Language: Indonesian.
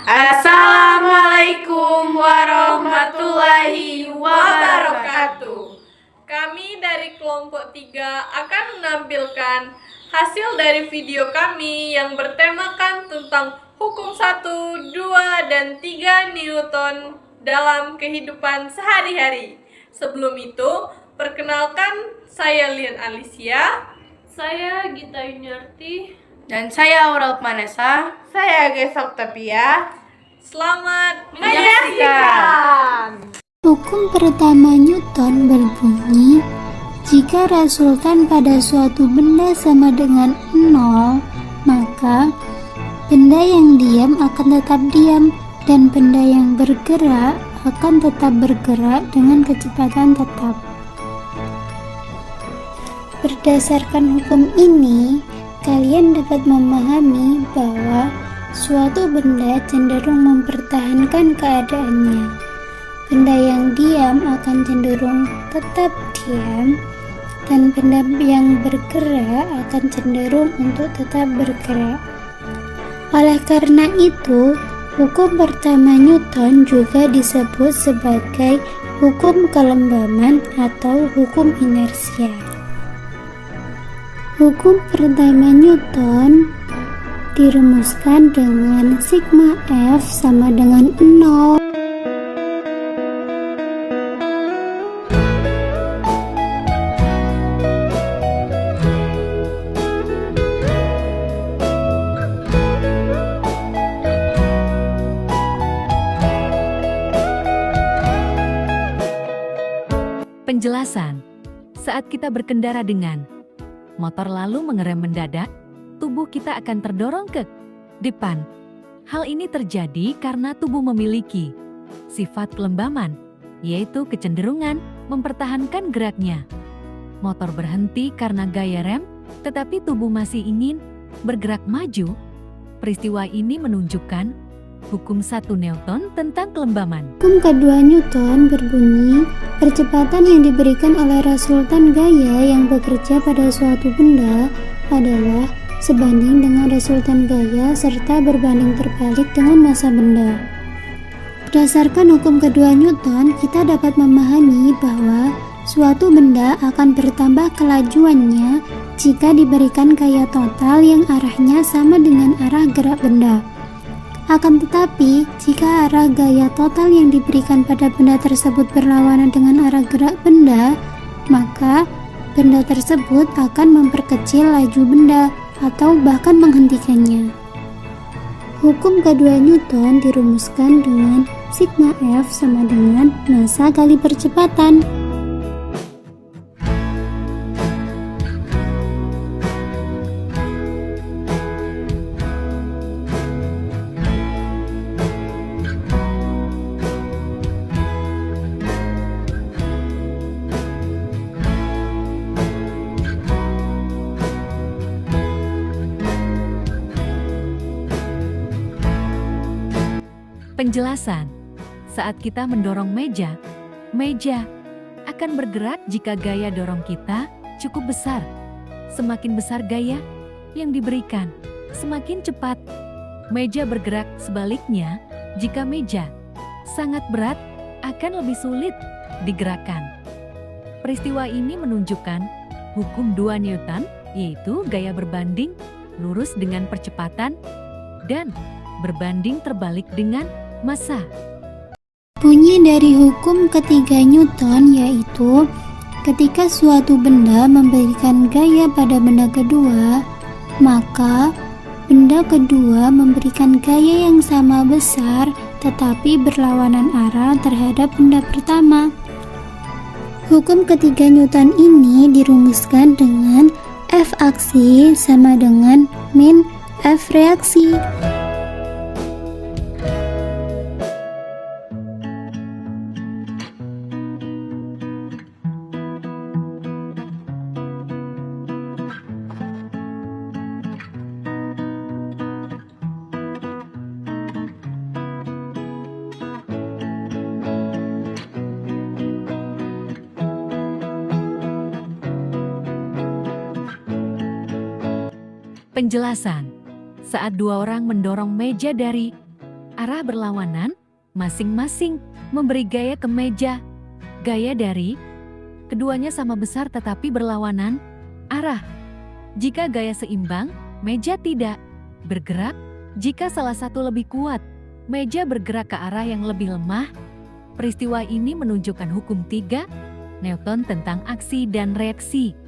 Assalamualaikum warahmatullahi wabarakatuh. Kami dari kelompok 3 akan menampilkan hasil dari video kami yang bertemakan tentang hukum 1, 2, dan 3 Newton dalam kehidupan sehari-hari. Sebelum itu, perkenalkan saya Lian Alicia. Saya Gita Yuniarti. Dan saya Aura Manesa. Saya Gesok Tapia. Selamat menyaksikan. Hukum pertama Newton berbunyi, jika resultan pada suatu benda sama dengan 0, maka benda yang diam akan tetap diam dan benda yang bergerak akan tetap bergerak dengan kecepatan tetap. Berdasarkan hukum ini, kalian dapat memahami bahwa suatu benda cenderung mempertahankan keadaannya. Benda yang diam akan cenderung tetap diam, dan benda yang bergerak akan cenderung untuk tetap bergerak. Oleh karena itu, hukum pertama Newton juga disebut sebagai hukum kelembaman atau hukum inersia. Hukum pertama Newton dirumuskan dengan sigma F sama dengan 0. Penjelasan. Saat kita berkendara dengan motor lalu mengerem mendadak, tubuh kita akan terdorong ke depan. Hal ini terjadi karena tubuh memiliki sifat kelembaman, yaitu kecenderungan mempertahankan geraknya. Motor berhenti karena gaya rem, tetapi tubuh masih ingin bergerak maju. Peristiwa ini menunjukkan hukum 1 Newton tentang kelembaman. Hukum kedua Newton berbunyi, percepatan yang diberikan oleh resultan gaya yang bekerja pada suatu benda adalah sebanding dengan resultan gaya serta berbanding terbalik dengan massa benda. Berdasarkan hukum kedua Newton, kita dapat memahami bahwa suatu benda akan bertambah kelajuannya jika diberikan gaya total yang arahnya sama dengan arah gerak benda. Akan tetapi, jika arah gaya total yang diberikan pada benda tersebut berlawanan dengan arah gerak benda, maka benda tersebut akan memperkecil laju benda atau bahkan menghentikannya. Hukum kedua Newton dirumuskan dengan sigma F sama dengan massa kali percepatan. Penjelasan. Saat kita mendorong meja akan bergerak jika gaya dorong kita cukup besar. Semakin besar gaya yang diberikan, semakin cepat meja bergerak. Sebaliknya, jika meja sangat berat, akan lebih sulit digerakkan. Peristiwa ini menunjukkan hukum 2 Newton, yaitu gaya berbanding lurus dengan percepatan dan berbanding terbalik dengan massa. Bunyi dari hukum ketiga Newton yaitu ketika suatu benda memberikan gaya pada benda kedua, maka benda kedua memberikan gaya yang sama besar tetapi berlawanan arah terhadap benda pertama. Hukum ketiga Newton ini dirumuskan dengan F aksi sama dengan min F reaksi. Penjelasan. Saat dua orang mendorong meja dari arah berlawanan, masing-masing memberi gaya ke meja. Gaya dari keduanya sama besar tetapi berlawanan arah. Jika gaya seimbang, meja tidak bergerak. Jika salah satu lebih kuat, meja bergerak ke arah yang lebih lemah. Peristiwa ini menunjukkan hukum 3 Newton tentang aksi dan reaksi.